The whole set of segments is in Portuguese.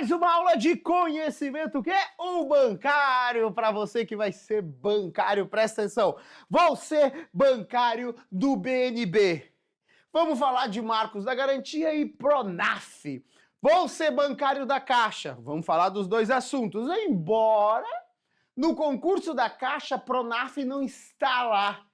mais uma aula de conhecimento que é o bancário. Para você que vai ser bancário, presta atenção. Vou ser bancário do BNB. Vamos falar de marcos da garantia e Pronaf. Vou ser bancário da Caixa. Vamos falar dos dois assuntos. Embora no concurso da Caixa, Pronaf não está lá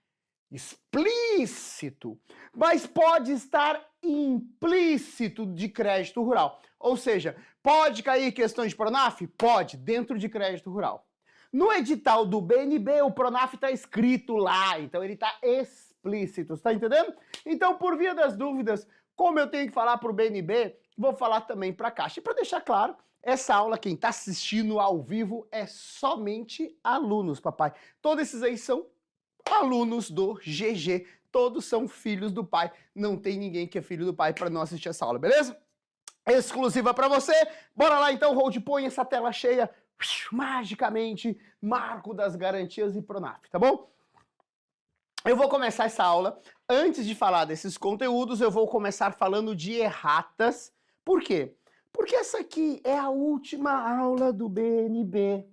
explícito, mas pode estar implícito de crédito rural. Ou seja, pode cair questões de Pronaf? Pode, dentro de crédito rural. No edital do BNB, o Pronaf está escrito lá, então ele está explícito, está entendendo? Então, por via das dúvidas, como eu tenho que falar para o BNB, vou falar também para a Caixa. E para deixar claro, essa aula, quem está assistindo ao vivo, é somente alunos, papai. Todos esses aí são alunos do GG, todos são filhos do pai, não tem ninguém que é filho do pai para não assistir essa aula, beleza? Exclusiva para você, bora lá então, Hold, põe essa tela cheia, magicamente, marco das garantias e Pronaf, tá bom? Eu vou começar essa aula, antes de falar desses conteúdos, eu vou começar falando de erratas, por quê? Porque essa aqui é a última aula do BNB.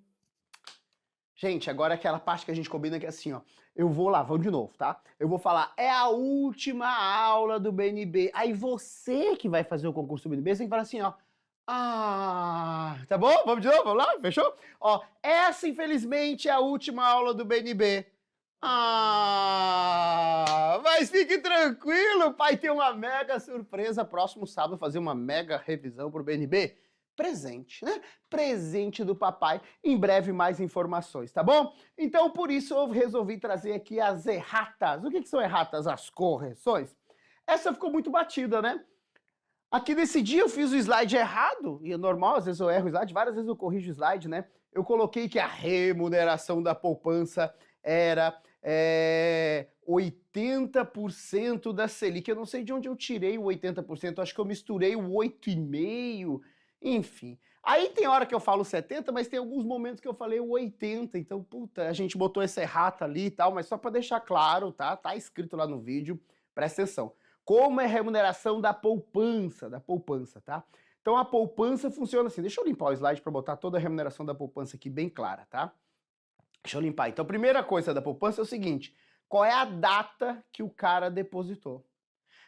Gente, agora é aquela parte que a gente combina que é assim, ó. Eu vou lá, vamos de novo, tá? Eu vou falar, é a última aula do BNB. Aí você que vai fazer o concurso do BNB, você tem que falar assim, ó. Ah, tá bom? Vamos de novo, vamos lá? Fechou? Ó, essa infelizmente é a última aula do BNB. Ah, mas fique tranquilo, pai, tem uma mega surpresa. Próximo sábado fazer uma mega revisão pro BNB. Presente, né? Presente do papai. Em breve mais informações, tá bom? Então, por isso, eu resolvi trazer aqui as erratas. O que são erratas? As correções. Essa ficou muito batida, né? Aqui nesse dia eu fiz o slide errado, e é normal, às vezes eu erro o slide, várias vezes eu corrijo o slide, né? Eu coloquei que a remuneração da poupança era 80% da Selic. Eu não sei de onde eu tirei o 80%, acho que eu misturei o 8,5%. Enfim, aí tem hora que eu falo 70, mas tem alguns momentos que eu falei o 80, então, puta, a gente botou essa errata ali e tal, mas só para deixar claro, tá? Tá escrito lá no vídeo, presta atenção. Como é remuneração da poupança, tá? Então a poupança funciona assim, deixa eu limpar o slide para botar toda a remuneração da poupança aqui bem clara, tá? Deixa eu limpar. Então, a primeira coisa da poupança é o seguinte, qual é a data que o cara depositou?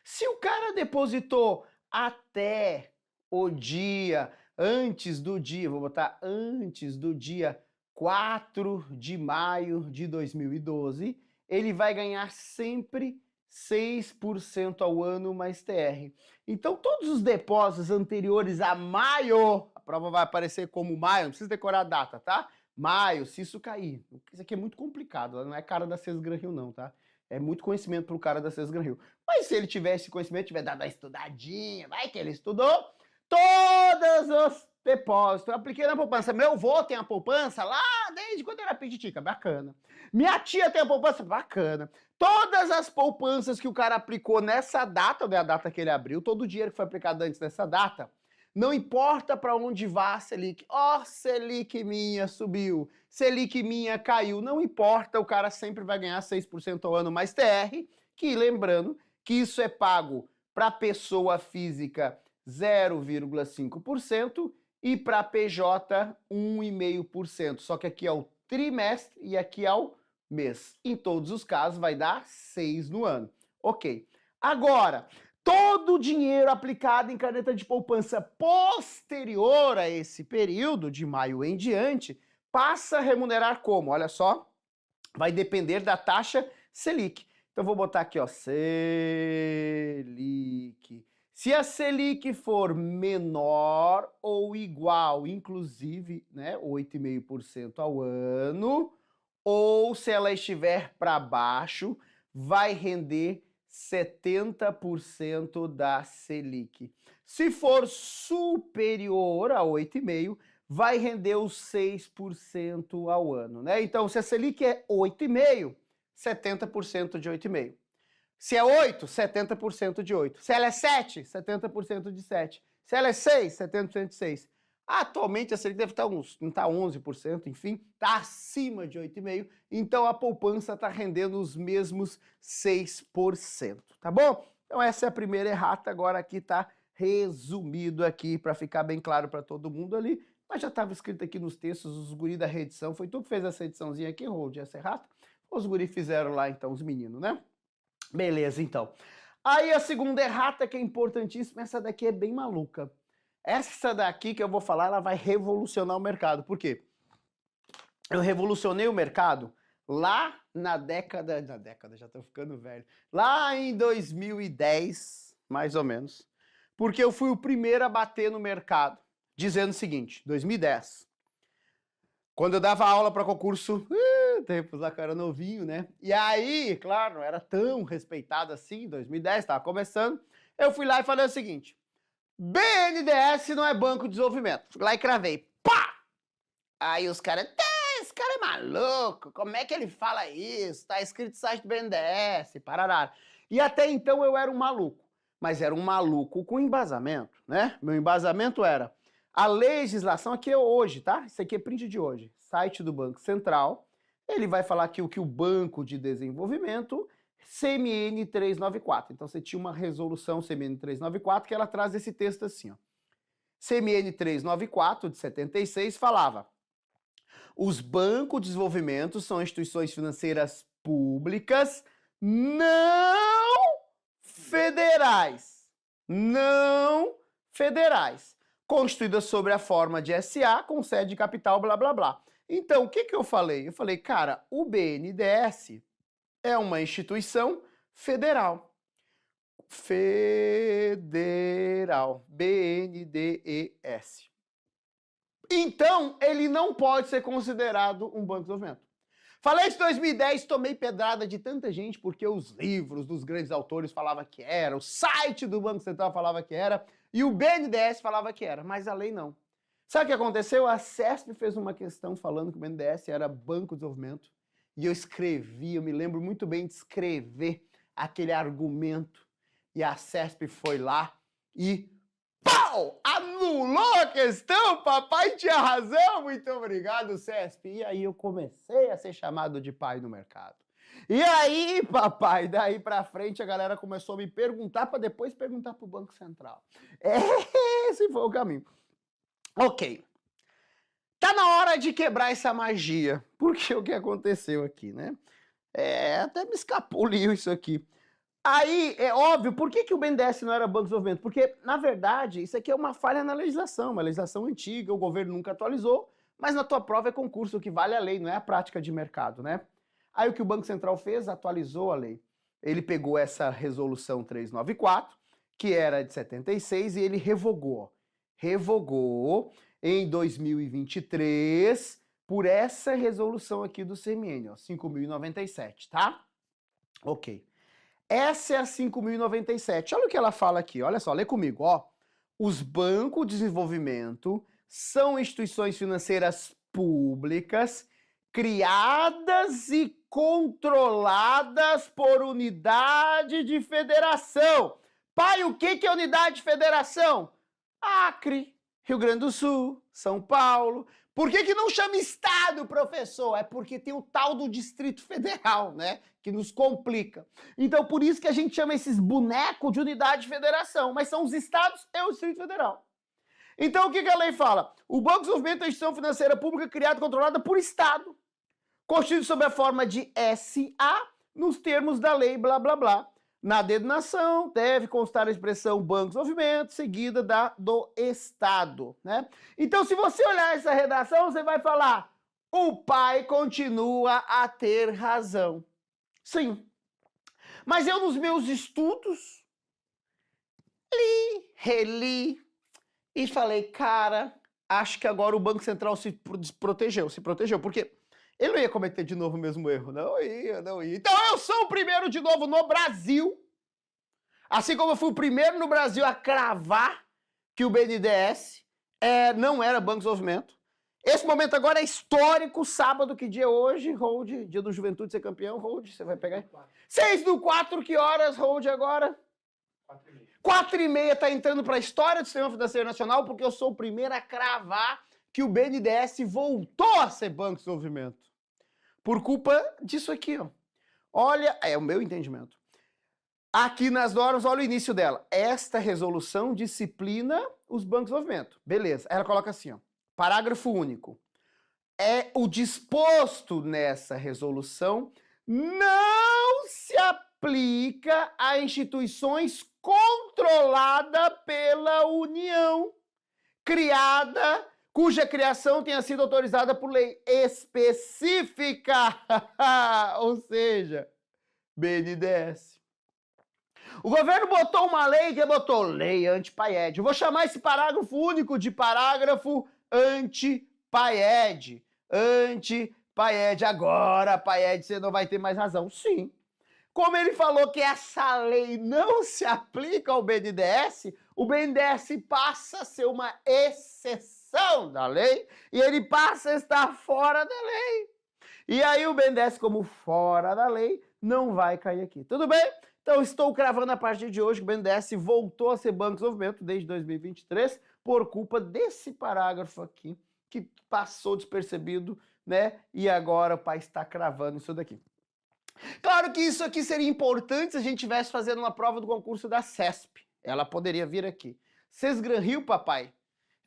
Se o cara depositou até o dia, antes do dia, vou botar antes do dia 4 de maio de 2012, ele vai ganhar sempre 6% ao ano mais TR. Então, todos os depósitos anteriores a maio, a prova vai aparecer como maio, não precisa decorar a data, tá? Maio, se isso cair. Isso aqui é muito complicado, não é cara da César Gran Rio não, tá? É muito conhecimento pro cara da César Gran Rio. Mas se ele tiver esse conhecimento, tiver dado uma estudadinha, vai que ele estudou, todos os depósitos. Eu apliquei na poupança. Meu avô tem a poupança lá desde quando era pititica. Bacana. Minha tia tem a poupança. Bacana. Todas as poupanças que o cara aplicou nessa data, ou é a data que ele abriu, todo o dinheiro que foi aplicado antes dessa data, não importa para onde vá a Selic. Ó, Selic minha subiu, Selic minha caiu. Não importa, o cara sempre vai ganhar 6% ao ano mais TR, que lembrando que isso é pago para pessoa física 0,5% e para PJ 1,5%. Só que aqui é o trimestre e aqui é o mês. Em todos os casos vai dar 6 no ano. Ok. Agora, todo o dinheiro aplicado em caneta de poupança posterior a esse período, de maio em diante, passa a remunerar como? Olha só, vai depender da taxa Selic. Então vou botar aqui, ó, Selic. Se a Selic for menor ou igual, inclusive, né, 8,5% ao ano, ou se ela estiver para baixo, vai render 70% da Selic. Se for superior a 8,5%, vai render os 6% ao ano, né? Então, se a Selic é 8,5%, 70% de 8,5%. Se é 8, 70% de 8. Se ela é 7, 70% de 7. Se ela é 6, 70% de 6. Atualmente a Selic deve estar não está 11%, enfim, está acima de 8,5%, então a poupança está rendendo os mesmos 6%, tá bom? Então essa é a primeira errata, agora aqui está resumido aqui para ficar bem claro para todo mundo ali, mas já estava escrito aqui nos textos, os guri da reedição, foi tu que fez essa ediçãozinha aqui, Hold, essa errata? Os guri fizeram lá, então, os meninos, né? Beleza, então. Aí a segunda errata, que é importantíssima, essa daqui é bem maluca. Essa daqui que eu vou falar, ela vai revolucionar o mercado. Por quê? Eu revolucionei o mercado lá na década, já tô ficando velho, lá em 2010, mais ou menos, porque eu fui o primeiro a bater no mercado, dizendo o seguinte, 2010, quando eu dava aula para concurso, tempos lá que eu era novinho, né? E aí, claro, não era tão respeitado assim, 2010, estava começando, eu fui lá e falei o seguinte, BNDES não é banco de desenvolvimento. Fui lá e cravei, pá! Aí os caras, esse cara é maluco, como é que ele fala isso? Tá escrito no site do BNDES, parará. E até então eu era um maluco, mas era um maluco com embasamento, né? Meu embasamento era a legislação, aqui é hoje, tá? Isso aqui é print de hoje, site do Banco Central, ele vai falar aqui o que o Banco de Desenvolvimento, CMN 394. Então você tinha uma resolução CMN 394 que ela traz esse texto assim, ó. CMN 394 de 76 falava: os bancos de desenvolvimento são instituições financeiras públicas não federais. Não federais. Constituídas sob a forma de SA, com sede de capital, blá, blá, blá. Então, o que eu falei? Eu falei, cara, o BNDES é uma instituição federal. Federal. BNDES. Então, ele não pode ser considerado um banco de desenvolvimento. Falei de 2010, tomei pedrada de tanta gente, porque os livros dos grandes autores falavam que era, o site do Banco Central falava que era, e o BNDES falava que era, mas a lei não. Sabe o que aconteceu? A CESP fez uma questão falando que o BNDES era banco de desenvolvimento, e eu escrevi, eu me lembro muito bem de escrever aquele argumento, e a CESP foi lá e pau! Anulou a questão, papai tinha razão, muito obrigado, CESP. E aí eu comecei a ser chamado de pai no mercado. E aí, papai, daí pra frente a galera começou a me perguntar para depois perguntar pro Banco Central. Esse foi o caminho. Ok. Tá na hora de quebrar essa magia. Porque o que aconteceu aqui, né? Até me escapuliu isso aqui. Aí, é óbvio, por que o BNDES não era banco de desenvolvimento? Porque, na verdade, isso aqui é uma falha na legislação, uma legislação antiga, o governo nunca atualizou, mas na tua prova é concurso, o que vale a lei, não é a prática de mercado, né? Aí o que o Banco Central fez? Atualizou a lei. Ele pegou essa resolução 394, que era de 76, e ele revogou. Revogou em 2023 por essa resolução aqui do CMN, ó, 5.097, tá? Ok. Essa é a 5.097. Olha o que ela fala aqui, olha só, lê comigo, ó. Os bancos de desenvolvimento são instituições financeiras públicas criadas e controladas por unidade de federação. Pai, o que é unidade de federação? Acre, Rio Grande do Sul, São Paulo. Por que não chama estado, professor? É porque tem o tal do Distrito Federal, né? Que nos complica. Então, por isso que a gente chama esses bonecos de unidade de federação, mas são os estados e o Distrito Federal. Então, o que a lei fala? O Banco de Desenvolvimento é uma instituição financeira pública criada e controlada por estado, constituído sob a forma de SA, nos termos da lei, blá, blá, blá. Na denominação, deve constar a expressão Banco de Desenvolvimento, seguida do Estado, né? Então, se você olhar essa redação, você vai falar, o pai continua a ter razão. Sim. Mas eu, nos meus estudos, li, reli, e falei, cara, acho que agora o Banco Central se protegeu. Porque ele não ia cometer de novo o mesmo erro. Não ia. Então eu sou o primeiro de novo no Brasil, assim como eu fui o primeiro no Brasil a cravar que o BNDES não era Banco de Desenvolvimento. Esse momento agora é histórico, sábado, que dia é hoje? Hold, dia do Juventude ser campeão, Hold, você vai pegar? 6/4, que horas, Hold, agora? 4h30 tá entrando para a história do Sistema Financeiro Nacional, porque eu sou o primeiro a cravar que o BNDES voltou a ser Banco de Desenvolvimento. Por culpa disso aqui, ó. Olha, é o meu entendimento. Aqui nas normas, olha o início dela. Esta resolução disciplina os bancos de desenvolvimento. Beleza. Ela coloca assim, ó, parágrafo único. É o disposto nessa resolução não se aplica a instituições controladas pela União, criada, cuja criação tenha sido autorizada por lei específica, ou seja, BNDES. O governo botou uma lei que botou lei anti-PAED. Eu vou chamar esse parágrafo único de parágrafo anti-PAED. Anti-PAED. Agora, PAED, você não vai ter mais razão. Sim. Como ele falou que essa lei não se aplica ao BNDES, o BNDES passa a ser uma exceção da lei e ele passa a estar fora da lei. E aí o BNDES, como fora da lei, não vai cair aqui. Tudo bem? Então, estou cravando a partir de hoje que o BNDES voltou a ser Banco de Desenvolvimento desde 2023 por culpa desse parágrafo aqui, que passou despercebido, né? E agora o pai está cravando isso daqui. Claro que isso aqui seria importante se a gente estivesse fazendo uma prova do concurso da CESP. Ela poderia vir aqui. Sesgran Rio, papai.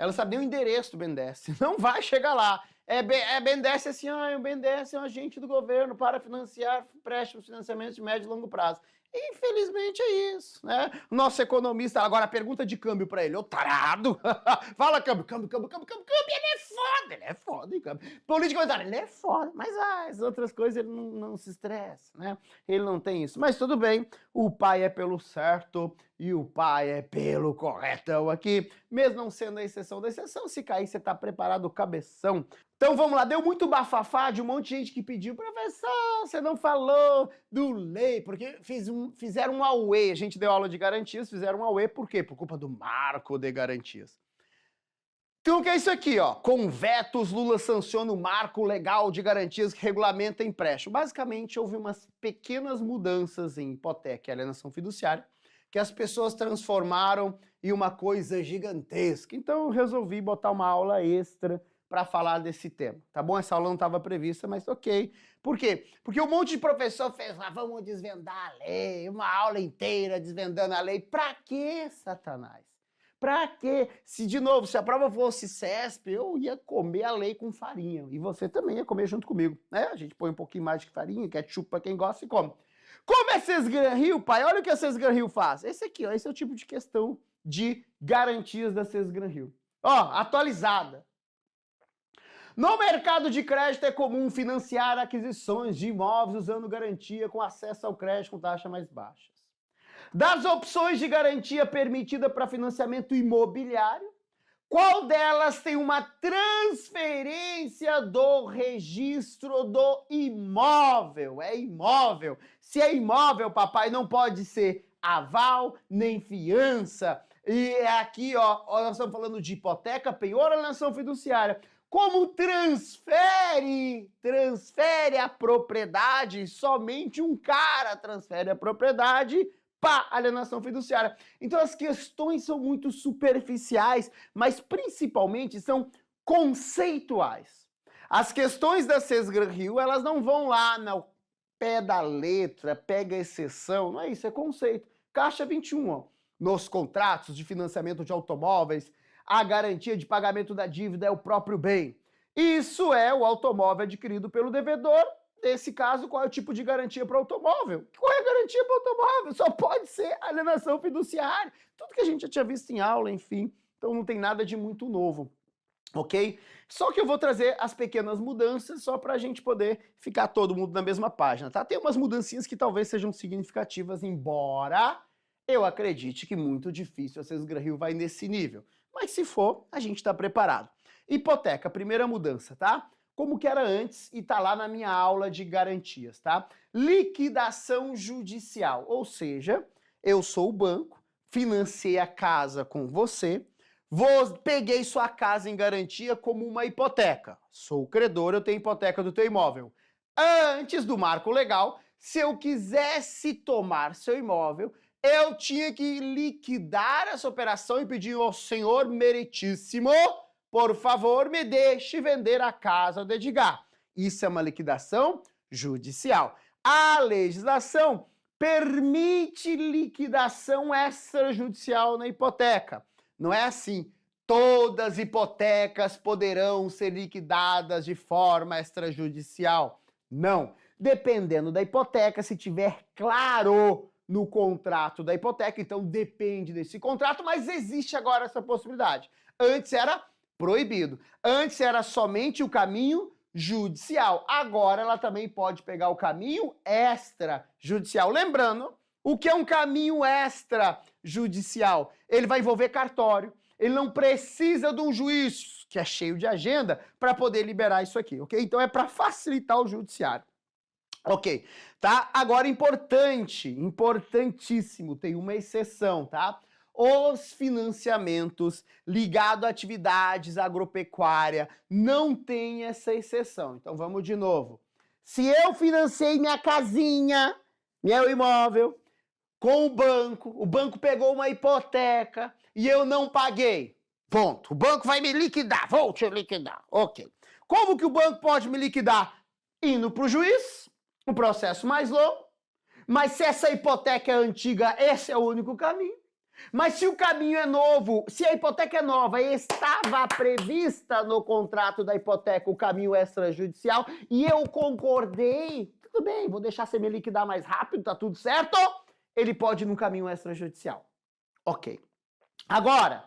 Ela sabe nem o endereço do BNDES. Não vai chegar lá. BNDES assim, o BNDES é um agente do governo para financiar empréstimos, financiamentos de médio e longo prazo. Infelizmente é isso, né? Nosso economista, agora a pergunta de câmbio para ele, ô tarado, fala câmbio, ele é foda, hein, câmbio. Política monetária, ele é foda, mas as outras coisas ele não se estressa, né? Ele não tem isso, mas tudo bem, o pai é pelo certo e o pai é pelo corretão aqui, mesmo não sendo a exceção da exceção, se cair você tá preparado, cabeção. Então vamos lá, deu muito bafafá de um monte de gente que pediu, professor, você não falou do lei, porque fizeram um auê, a gente deu aula de garantias, fizeram um auê, por quê? Por culpa do marco de garantias. Então o que é isso aqui, ó? Com vetos, Lula sanciona o marco legal de garantias que regulamenta empréstimo. Basicamente, houve umas pequenas mudanças em hipoteca e alienação fiduciária, que as pessoas transformaram em uma coisa gigantesca. Então eu resolvi botar uma aula extra para falar desse tema, tá bom? Essa aula não estava prevista, mas ok. Por quê? Porque um monte de professor fez lá, vamos desvendar a lei, uma aula inteira desvendando a lei. Pra quê, Satanás? Pra quê? Se, de novo, se a prova fosse CESP, eu ia comer a lei com farinha. E você também ia comer junto comigo, né? A gente põe um pouquinho mais de farinha, ketchup para quem gosta e come. Como é Sesgran Rio, pai? Olha o que a Sesgran Rio faz. Esse aqui, ó, esse é o tipo de questão de garantias da Sesgran Rio. Ó, atualizada. No mercado de crédito é comum financiar aquisições de imóveis usando garantia com acesso ao crédito com taxas mais baixas. Das opções de garantia permitida para financiamento imobiliário, qual delas tem uma transferência do registro do imóvel? É imóvel. Se é imóvel, papai, não pode ser aval nem fiança. E aqui, ó, nós estamos falando de hipoteca, penhor ou alienação fiduciária. Como transfere a propriedade, somente um cara transfere a propriedade para alienação fiduciária. Então as questões são muito superficiais, mas principalmente são conceituais. As questões da Sesgran Rio, elas não vão lá no pé da letra, pega a exceção, não é isso, é conceito. Caixa 21, ó, nos contratos de financiamento de automóveis, a garantia de pagamento da dívida é o próprio bem. Isso é o automóvel adquirido pelo devedor. Nesse caso, qual é o tipo de garantia para o automóvel? Qual é a garantia para o automóvel? Só pode ser alienação fiduciária. Tudo que a gente já tinha visto em aula, enfim. Então não tem nada de muito novo, ok? Só que eu vou trazer as pequenas mudanças só para a gente poder ficar todo mundo na mesma página, tá? Tem umas mudancinhas que talvez sejam significativas, embora eu acredite que muito difícil a Sesgran Rio vai nesse nível. Mas se for, a gente está preparado. Hipoteca, primeira mudança, tá? Como que era antes e tá lá na minha aula de garantias, tá? Liquidação judicial, ou seja, eu sou o banco, financei a casa com você, peguei sua casa em garantia como uma hipoteca. Sou o credor, eu tenho hipoteca do teu imóvel. Antes do marco legal, se eu quisesse tomar seu imóvel, eu tinha que liquidar essa operação e pedir ao senhor meritíssimo, por favor, me deixe vender a casa do Edgar. Isso é uma liquidação judicial. A legislação permite liquidação extrajudicial na hipoteca. Não é assim. Todas as hipotecas poderão ser liquidadas de forma extrajudicial. Não. Dependendo da hipoteca, se tiver claro no contrato da hipoteca, então depende desse contrato, mas existe agora essa possibilidade. Antes era proibido. Antes era somente o caminho judicial. Agora ela também pode pegar o caminho extrajudicial. Lembrando, o que é um caminho extrajudicial? Ele vai envolver cartório. Ele não precisa de um juiz, que é cheio de agenda, para poder liberar isso aqui, ok? Então é para facilitar o judiciário. Ok, tá? Agora, importantíssimo, tem uma exceção, tá? Os financiamentos ligados a atividades agropecuárias não tem essa exceção. Então, vamos de novo. Se eu financei minha casinha, meu imóvel, com o banco pegou uma hipoteca e eu não paguei. Ponto. O banco vai me liquidar, vou te liquidar. Ok. Como que o banco pode me liquidar? Indo para o juiz, um processo mais longo. Mas se essa hipoteca é antiga, esse é o único caminho. Mas se o caminho é novo, se a hipoteca é nova e estava prevista no contrato da hipoteca o caminho extrajudicial e eu concordei, tudo bem, vou deixar você me liquidar mais rápido, tá tudo certo? Ele pode ir no caminho extrajudicial. Ok. Agora,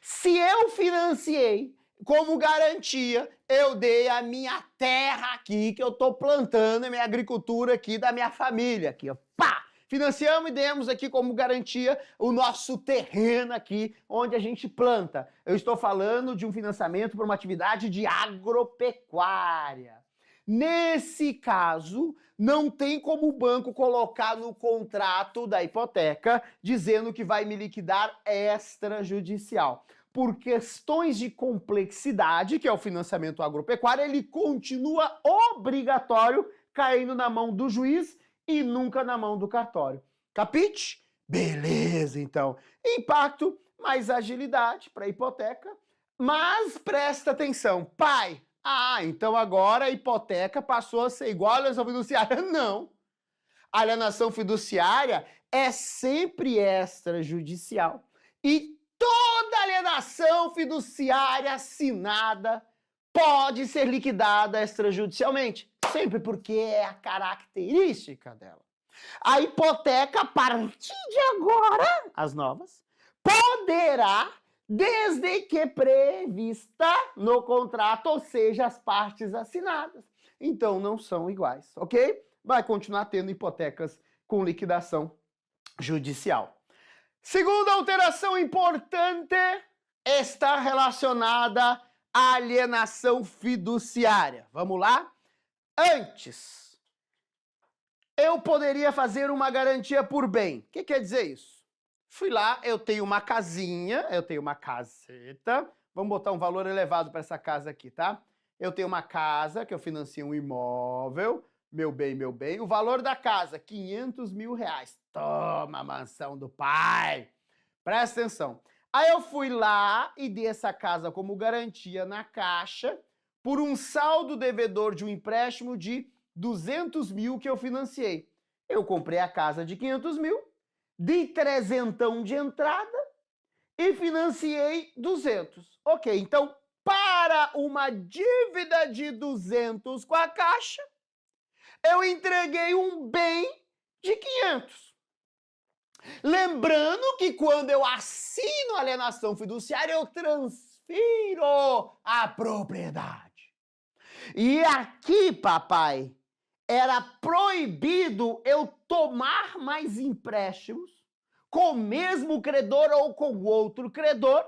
se eu financiei como garantia, eu dei a minha terra aqui que eu tô plantando, a minha agricultura aqui da minha família aqui, ó, pá! Financiamos e demos aqui como garantia o nosso terreno aqui, onde a gente planta. Eu estou falando de um financiamento para uma atividade de agropecuária. Nesse caso, não tem como o banco colocar no contrato da hipoteca dizendo que vai me liquidar extrajudicial. Por questões de complexidade, que é o financiamento agropecuário, ele continua obrigatório caindo na mão do juiz e nunca na mão do cartório. Capite? Beleza, então. Impacto, mais agilidade para a hipoteca, mas presta atenção, pai. Então agora a hipoteca passou a ser igual à alienação fiduciária. Não. A alienação fiduciária é sempre extrajudicial. E toda alienação fiduciária assinada pode ser liquidada extrajudicialmente. Sempre, porque é a característica dela. A hipoteca, a partir de agora, as novas, poderá, desde que prevista no contrato, ou seja, as partes assinadas. Então, não são iguais, ok? Vai continuar tendo hipotecas com liquidação judicial. Segunda alteração importante está relacionada à alienação fiduciária. Vamos lá? Antes, eu poderia fazer uma garantia por bem. O que quer dizer isso? Fui lá, eu tenho uma casinha, eu tenho uma caseta. Vamos botar um valor elevado para essa casa aqui, tá? Eu tenho uma casa que eu financio um imóvel, meu bem, meu bem. O valor da casa, R$500 mil. Toma, mansão do pai. Presta atenção. Aí eu fui lá e dei essa casa como garantia na Caixa por um saldo devedor de um empréstimo de 200 mil que eu financiei. Eu comprei a casa de 500 mil, dei 300 de entrada e financiei 200. Ok, então para uma dívida de 200 com a Caixa, eu entreguei um bem de 500. Lembrando que quando eu assino a alienação fiduciária, eu transfiro a propriedade. E aqui, papai, era proibido eu tomar mais empréstimos com o mesmo credor ou com outro credor,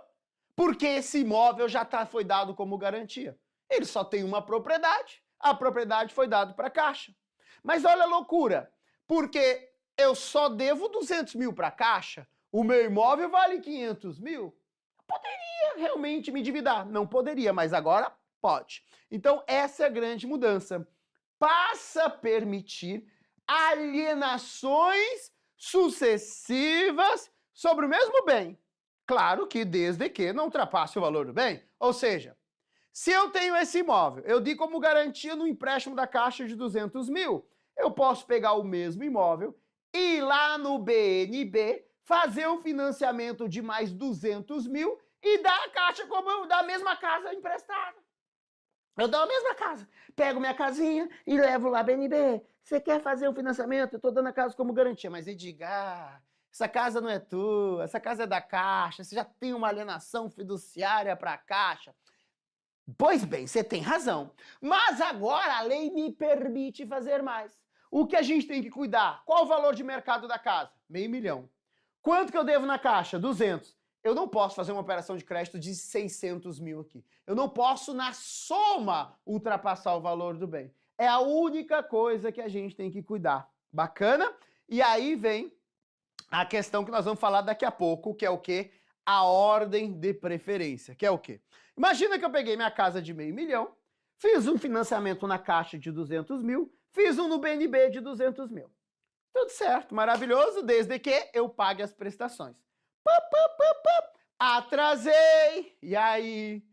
porque esse imóvel já foi dado como garantia. Ele só tem uma propriedade, a propriedade foi dada para a Caixa. Mas olha a loucura, porque eu só devo 200 mil para a Caixa, o meu imóvel vale 500 mil, eu poderia realmente me endividar. Não poderia, mas agora pode. Então essa é a grande mudança. Passa a permitir alienações sucessivas sobre o mesmo bem. Claro que desde que não ultrapasse o valor do bem. Ou seja, se eu tenho esse imóvel, eu dei como garantia no empréstimo da Caixa de 200 mil, eu posso pegar o mesmo imóvel ir lá no BNB, fazer um financiamento de mais 200 mil e dar a Caixa como eu da mesma casa emprestada. Eu dou a mesma casa. Pego minha casinha e levo lá, BNB. Você quer fazer um financiamento? Eu estou dando a casa como garantia. Mas Edgar, essa casa não é tua, essa casa é da Caixa, você já tem uma alienação fiduciária para a Caixa. Pois bem, você tem razão. Mas agora a lei me permite fazer mais. O que a gente tem que cuidar? Qual o valor de mercado da casa? R$500 mil. Quanto que eu devo na Caixa? 200. Eu não posso fazer uma operação de crédito de 600 mil aqui. Eu não posso, na soma, ultrapassar o valor do bem. É a única coisa que a gente tem que cuidar. Bacana? E aí vem a questão que nós vamos falar daqui a pouco, que é o quê? A ordem de preferência, que é o quê? Imagina que eu peguei minha casa de R$500 mil, fiz um financiamento na Caixa de 200 mil, fiz um no BNB de 200 mil. Tudo certo, maravilhoso, desde que eu pague as prestações. Atrasei, e aí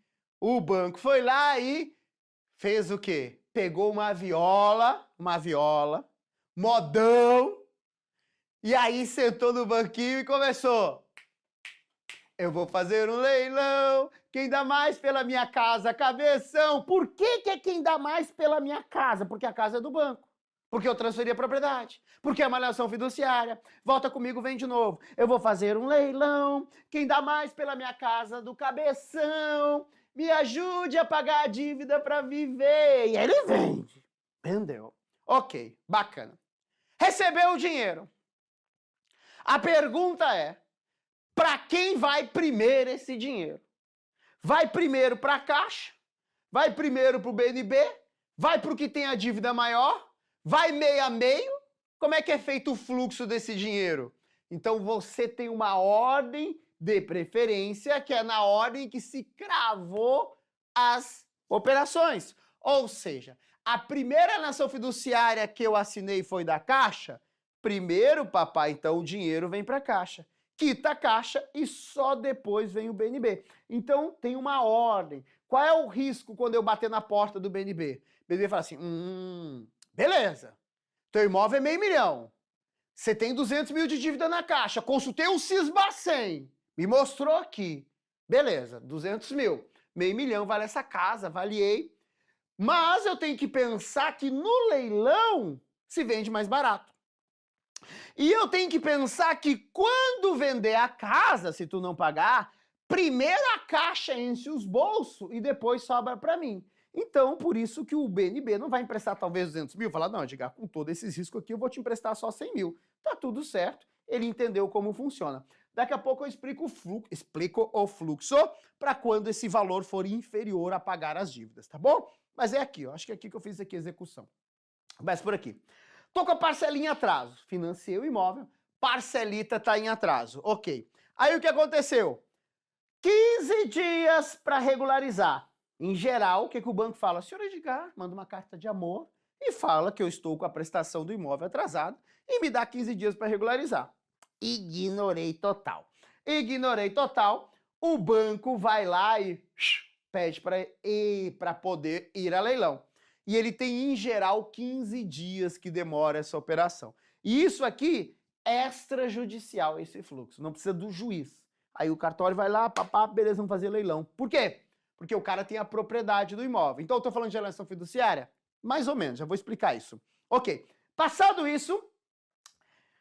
o banco foi lá e fez o quê? Pegou uma viola, modão, e aí sentou no banquinho e começou. Eu vou fazer um leilão, quem dá mais pela minha casa, cabeção. Por que é quem dá mais pela minha casa? Porque a casa é do banco. Porque eu transferi a propriedade, porque é uma alienação fiduciária. Volta comigo, vem de novo. Eu vou fazer um leilão, quem dá mais pela minha casa do cabeção, me ajude a pagar a dívida para viver. E aí ele vende. Vendeu. Ok, bacana. Recebeu o dinheiro. A pergunta é, para quem vai primeiro esse dinheiro? Vai primeiro para a Caixa? Vai primeiro para o BNB? Vai para o que tem a dívida maior? Vai meio a meio? Como é que é feito o fluxo desse dinheiro? Então você tem uma ordem de preferência, que é na ordem que se cravou as operações. Ou seja, a primeira alienação fiduciária que eu assinei foi da Caixa. Primeiro, papai, então o dinheiro vem para a Caixa. Quita a Caixa e só depois vem o BNB. Então tem uma ordem. Qual é o risco quando eu bater na porta do BNB? O BNB fala assim, beleza, teu imóvel é R$500 mil, você tem 200 mil de dívida na Caixa, consultei o Sisbacen, me mostrou aqui, beleza, 200 mil, R$500 mil vale essa casa, avaliei, mas eu tenho que pensar que no leilão se vende mais barato. E eu tenho que pensar que quando vender a casa, se tu não pagar, primeiro a Caixa enche os bolsos e depois sobra para mim. Então, por isso que o BNB não vai emprestar talvez 200 mil. Falar, não, Edgar, com todos esses riscos aqui eu vou te emprestar só 100 mil. Tá tudo certo, ele entendeu como funciona. Daqui a pouco eu explico o fluxo para quando esse valor for inferior a pagar as dívidas, tá bom? Mas é aqui, ó, acho que é aqui que eu fiz aqui a execução. Começa por aqui. Tô com a parcelinha em atraso, financei o imóvel, parcelita tá em atraso, ok. Aí o que aconteceu? 15 dias para regularizar. Em geral, o que o banco fala? Senhor Edgar, manda uma carta de amor e fala que eu estou com a prestação do imóvel atrasado e me dá 15 dias para regularizar. Ignorei total. Ignorei total. O banco vai lá e pede para poder ir a leilão. E ele tem, em geral, 15 dias que demora essa operação. E isso aqui é extrajudicial, esse fluxo. Não precisa do juiz. Aí o cartório vai lá, papá, beleza, vamos fazer leilão. Por quê? Porque o cara tem a propriedade do imóvel. Então eu tô falando de alienação fiduciária? Mais ou menos, já vou explicar isso. Ok, passado isso,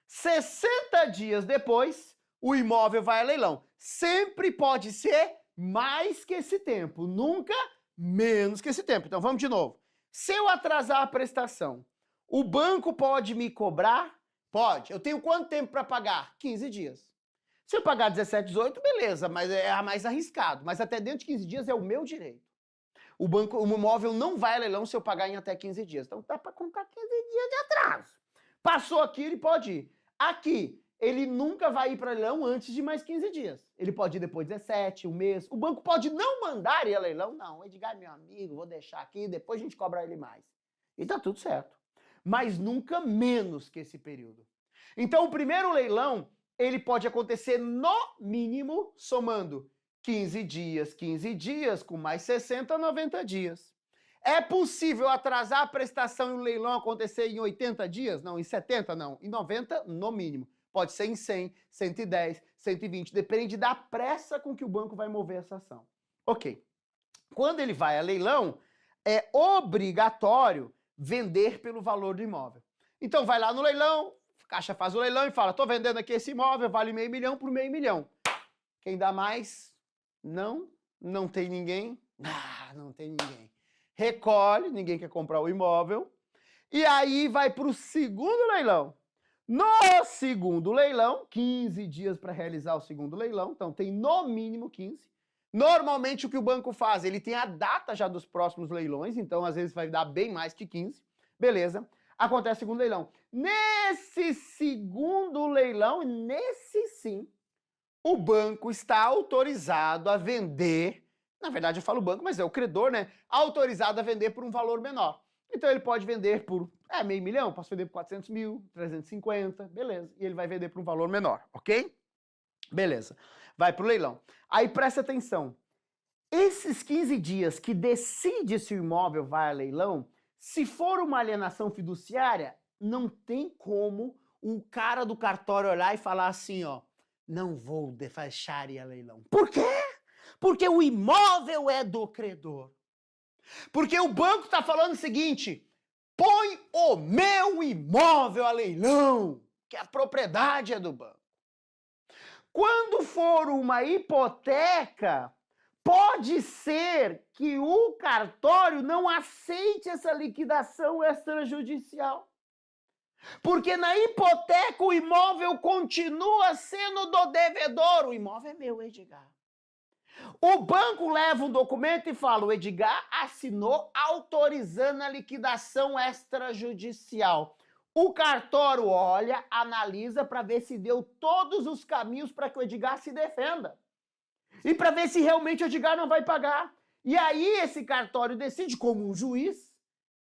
60 dias depois, o imóvel vai a leilão. Sempre pode ser mais que esse tempo, nunca menos que esse tempo. Então vamos de novo. Se eu atrasar a prestação, o banco pode me cobrar? Pode. Eu tenho quanto tempo para pagar? 15 dias. Se eu pagar 17, 18, beleza, mas é mais arriscado. Mas até dentro de 15 dias é o meu direito. O imóvel não vai a leilão se eu pagar em até 15 dias. Então dá para contar 15 dias de atraso. Passou aqui, ele pode ir. Aqui, ele nunca vai ir para leilão antes de mais 15 dias. Ele pode ir depois de 17, um mês. O banco pode não mandar ir a leilão. Não, o Edgar é meu amigo, vou deixar aqui, depois a gente cobra ele mais. E tá tudo certo. Mas nunca menos que esse período. Então o primeiro leilão, ele pode acontecer no mínimo somando 15 dias com mais 60, 90 dias. É possível atrasar a prestação e o leilão acontecer em 80 dias? Não, em 70 não, em 90 no mínimo. Pode ser em 100, 110, 120, depende da pressa com que o banco vai mover essa ação. Ok. Quando ele vai a leilão, é obrigatório vender pelo valor do imóvel. Então vai lá no leilão, a Caixa faz o leilão e fala, estou vendendo aqui esse imóvel, vale R$500 mil por R$500 mil. Quem dá mais? Não tem ninguém. Não tem ninguém. Recolhe, ninguém quer comprar o imóvel, e aí vai para o segundo leilão. No segundo leilão, 15 dias para realizar o segundo leilão, então tem no mínimo 15. Normalmente o que o banco faz, ele tem a data já dos próximos leilões, então às vezes vai dar bem mais que 15. Beleza, acontece o segundo leilão. Nesse segundo leilão, nesse sim, o banco está autorizado a vender, na verdade eu falo banco, mas é o credor, né? Autorizado a vender por um valor menor. Então ele pode vender por R$500 mil, posso vender por 400 mil, 350, beleza. E ele vai vender por um valor menor, ok? Beleza. Vai para o leilão. Aí presta atenção. Esses 15 dias que decide se o imóvel vai a leilão, se for uma alienação fiduciária, não tem como o cara do cartório olhar e falar assim, ó, não vou fechar a leilão. Por quê? Porque o imóvel é do credor. Porque o banco está falando o seguinte, põe o meu imóvel a leilão, que a propriedade é do banco. Quando for uma hipoteca, pode ser que o cartório não aceite essa liquidação extrajudicial. Porque na hipoteca o imóvel continua sendo do devedor. O imóvel é meu, Edgar. O banco leva um documento e fala, o Edgar assinou autorizando a liquidação extrajudicial. O cartório olha, analisa para ver se deu todos os caminhos para que o Edgar se defenda. E para ver se realmente o Edgar não vai pagar. E aí esse cartório decide, como um juiz,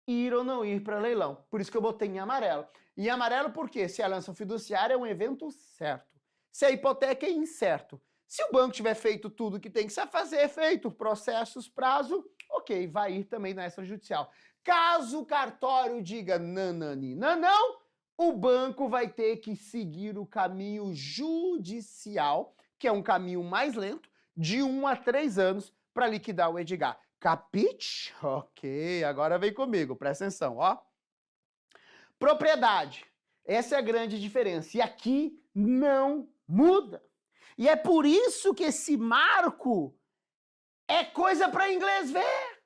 ir ou não ir para leilão. Por isso que eu botei em amarelo. Em amarelo porque se a alienação fiduciária é um evento certo. Se a hipoteca é incerto. Se o banco tiver feito tudo que tem que fazer, feito processos, prazo, ok, vai ir também na extrajudicial. Caso o cartório diga não, o banco vai ter que seguir o caminho judicial, que é um caminho mais lento, de 1 a 3 anos, para liquidar o Edgar. Capite? Ok, agora vem comigo, presta atenção, ó. Propriedade. Essa é a grande diferença. E aqui não muda. E é por isso que esse marco é coisa para inglês ver.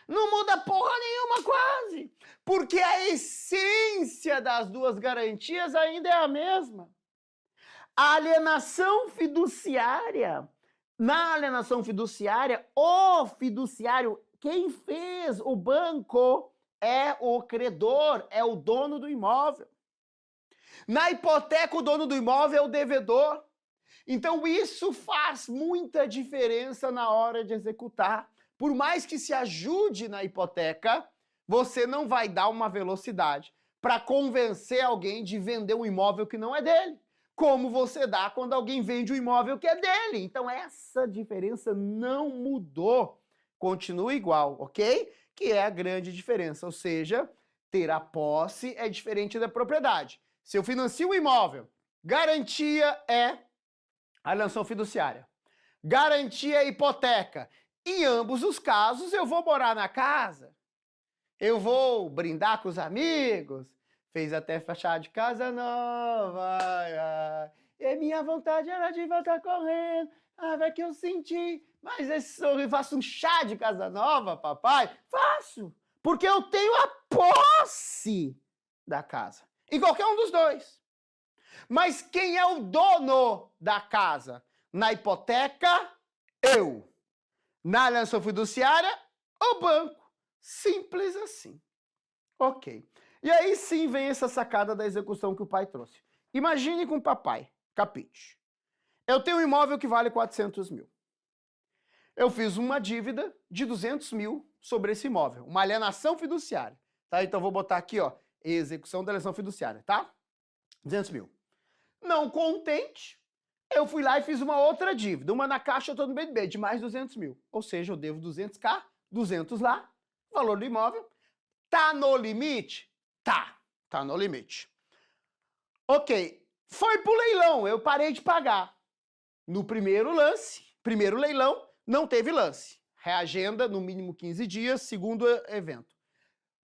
Não muda porra nenhuma quase. Porque a essência das duas garantias ainda é a mesma. A alienação fiduciária, na alienação fiduciária, o fiduciário, quem fez o banco é o credor, é o dono do imóvel. Na hipoteca, o dono do imóvel é o devedor. Então isso faz muita diferença na hora de executar. Por mais que se ajude na hipoteca, você não vai dar uma velocidade para convencer alguém de vender um imóvel que não é dele. Como você dá quando alguém vende um imóvel que é dele. Então essa diferença não mudou. Continua igual, ok? Que é a grande diferença. Ou seja, ter a posse é diferente da propriedade. Se eu financio o imóvel, garantia é alienação fiduciária. Garantia é hipoteca. Em ambos os casos, eu vou morar na casa, eu vou brindar com os amigos, fez até fachada de casa nova, ai, ai. E minha vontade era de voltar correndo, vai que eu senti, mas eu faço um chá de casa nova, papai? Faço, porque eu tenho a posse da casa, em qualquer um dos dois. Mas quem é o dono da casa? Na hipoteca, eu. Na alienação fiduciária, o banco. Simples assim. Ok. E aí sim vem essa sacada da execução que o pai trouxe. Imagine com o papai, capite. Eu tenho um imóvel que vale 400 mil. Eu fiz uma dívida de 200 mil sobre esse imóvel. Uma alienação fiduciária. Tá? Então vou botar aqui, ó, execução da alienação fiduciária, tá? 200 mil. Não contente, eu fui lá e fiz uma outra dívida, uma na Caixa, outra no BNB, de mais 200 mil. Ou seja, eu devo 200k, 200 lá, valor do imóvel. Tá no limite? Tá no limite. Ok, foi pro leilão, eu parei de pagar. No primeiro leilão, não teve lance. Reagenda no mínimo 15 dias, segundo evento.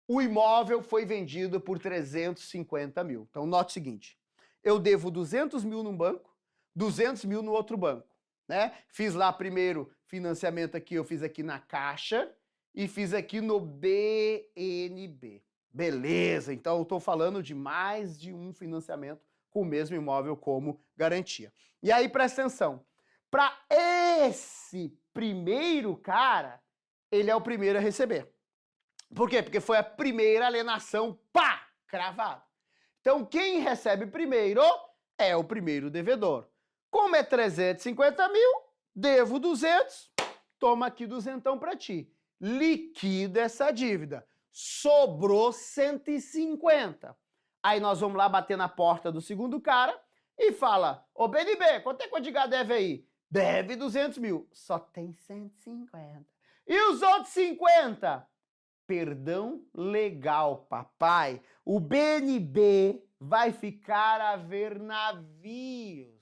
O imóvel foi vendido por 350 mil. Então, note o seguinte, eu devo 200 mil num banco, 200 mil no outro banco, né? Fiz lá primeiro financiamento aqui, eu fiz aqui na Caixa e fiz aqui no BNB. Beleza, então eu estou falando de mais de um financiamento com o mesmo imóvel como garantia. E aí, presta atenção, para esse primeiro cara, ele é o primeiro a receber. Por quê? Porque foi a primeira alienação, pá, cravada. Então, quem recebe primeiro é o primeiro devedor. Como é 350 mil, devo 200, toma aqui 200 para ti. Liquida essa dívida. Sobrou 150. Aí nós vamos lá bater na porta do segundo cara e fala, ô BNB, quanto é que o Edgar deve aí? Deve 200 mil. Só tem 150. E os outros 50? Perdão legal, papai. O BNB vai ficar a ver navios.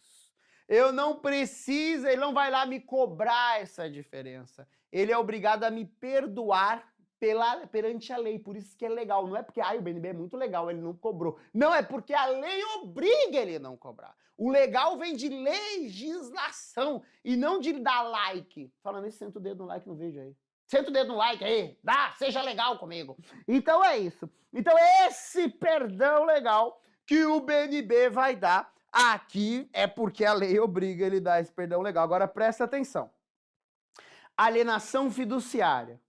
Eu não preciso, ele não vai lá me cobrar essa diferença. Ele é obrigado a me perdoar perante a lei. Por isso que é legal. Não é porque o BNB é muito legal, ele não cobrou. Não, é porque a lei obriga ele a não cobrar. O legal vem de legislação e não de dar like. Falando isso, senta o dedo no like no vídeo aí. Senta o dedo no like aí, seja legal comigo. Então é isso. Então esse perdão legal que o BNB vai dar aqui é porque a lei obriga ele a dar esse perdão legal. Agora presta atenção. Alienação fiduciária.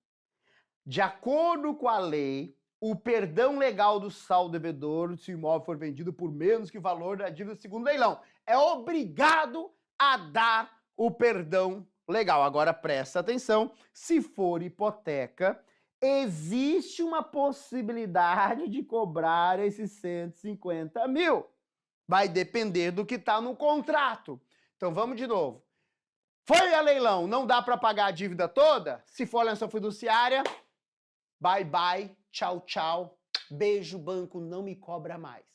De acordo com a lei, o perdão legal do saldo devedor, se o imóvel for vendido por menos que o valor da dívida segundo leilão, é obrigado a dar o perdão legal. Agora presta atenção, se for hipoteca, existe uma possibilidade de cobrar esses 150 mil. Vai depender do que está no contrato. Então vamos de novo. Foi a leilão, não dá para pagar a dívida toda? Se for alienação fiduciária, bye bye, tchau tchau, beijo banco, não me cobra mais.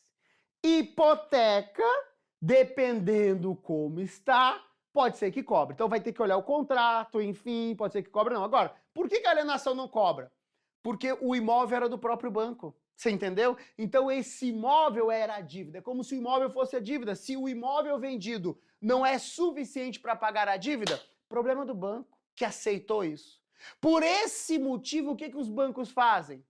Hipoteca, dependendo como está, pode ser que cobre. Então vai ter que olhar o contrato, enfim, pode ser que cobre não. Agora, por que a alienação não cobra? Porque o imóvel era do próprio banco. Você entendeu? Então esse imóvel era a dívida. É como se o imóvel fosse a dívida. Se o imóvel vendido não é suficiente para pagar a dívida, problema do banco, que aceitou isso. Por esse motivo, o que os bancos fazem?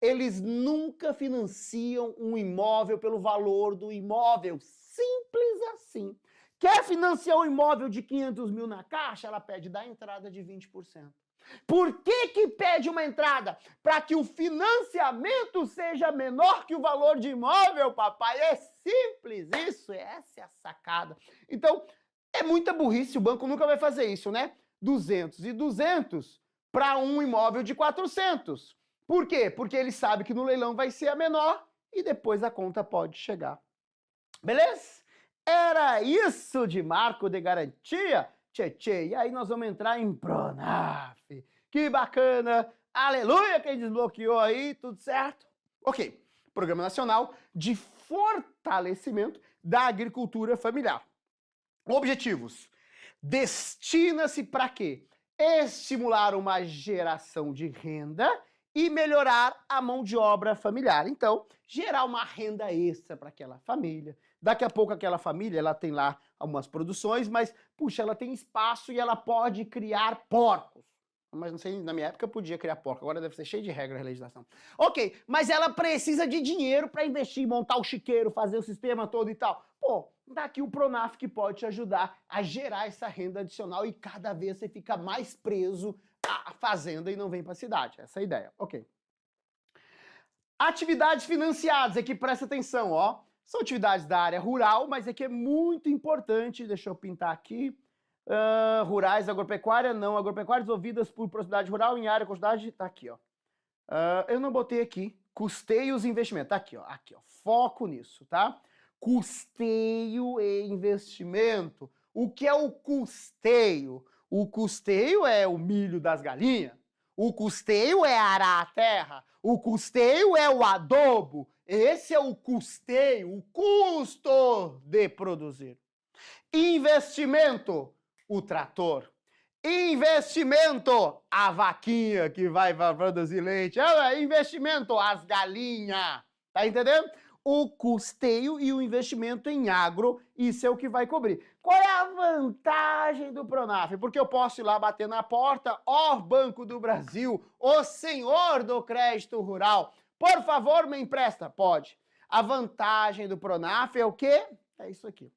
Eles nunca financiam um imóvel pelo valor do imóvel. Simples assim. Quer financiar um imóvel de 500 mil na Caixa? Ela pede da entrada de 20%. Por que pede uma entrada? Para que o financiamento seja menor que o valor de imóvel, papai. É simples isso, essa é a sacada. Então, é muita burrice, o banco nunca vai fazer isso, né? 200 e 200 para um imóvel de 400. Por quê? Porque ele sabe que no leilão vai ser a menor e depois a conta pode chegar. Beleza? Era isso de marco de garantia, tchê. E aí nós vamos entrar em Pronaf. Que bacana! Aleluia! Quem desbloqueou aí, tudo certo? Ok. Programa Nacional de Fortalecimento da Agricultura Familiar. Objetivos. Destina-se para quê? Estimular uma geração de renda e melhorar a mão de obra familiar. Então, gerar uma renda extra para aquela família. Daqui a pouco aquela família, ela tem lá algumas produções, mas, puxa, ela tem espaço e ela pode criar porcos. Mas não sei, na minha época podia criar porco, agora deve ser cheio de regra a legislação. Ok, mas ela precisa de dinheiro para investir, montar o chiqueiro, fazer o sistema todo e tal. Pô, dá aqui o Pronaf que pode te ajudar a gerar essa renda adicional e cada vez você fica mais preso à fazenda e não vem para a cidade. Essa é a ideia. Ok. Atividades financiadas, aqui presta atenção, ó. São atividades da área rural, mas aqui é muito importante, deixa eu pintar aqui. Rurais, agropecuária, não. Agropecuária desenvolvidas por propriedade rural em área, quantidade, tá aqui, ó. Eu não botei aqui. Custeios e investimento, tá aqui, ó. Aqui, ó. Foco nisso, tá? Custeio e investimento. O que é o custeio? O custeio é o milho das galinhas. O custeio é arar a terra, o custeio é o adobo, esse é o custeio, o custo de produzir. Investimento, o trator. Investimento, a vaquinha que vai produzir leite. Investimento, as galinhas. Tá entendendo? O custeio e o investimento em agro, isso é o que vai cobrir. Qual é a vantagem do Pronaf? Porque eu posso ir lá bater na porta, ó Banco do Brasil, o senhor do crédito rural, por favor, me empresta? Pode. A vantagem do Pronaf é o quê? É isso aqui.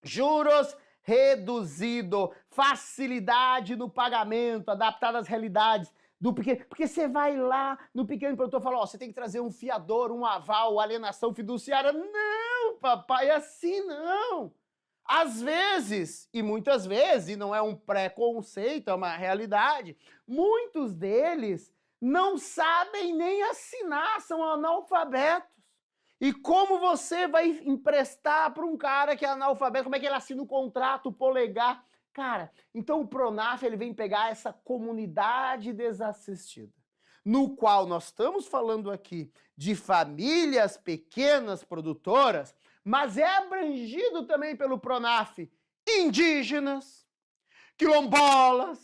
Juros reduzido, facilidade no pagamento, adaptado às realidades do pequeno. Porque você vai lá no pequeno produtor e fala, ó, você tem que trazer um fiador, um aval, alienação fiduciária. Não, papai, assim não. Às vezes, e muitas vezes, e não é um preconceito, é uma realidade, muitos deles não sabem nem assinar, são analfabetos. E como você vai emprestar para um cara que é analfabeto? Como é que ele assina o contrato, polegar? Cara, então o Pronaf ele vem pegar essa comunidade desassistida, no qual nós estamos falando aqui de famílias pequenas produtoras, mas é abrangido também pelo Pronaf indígenas, quilombolas,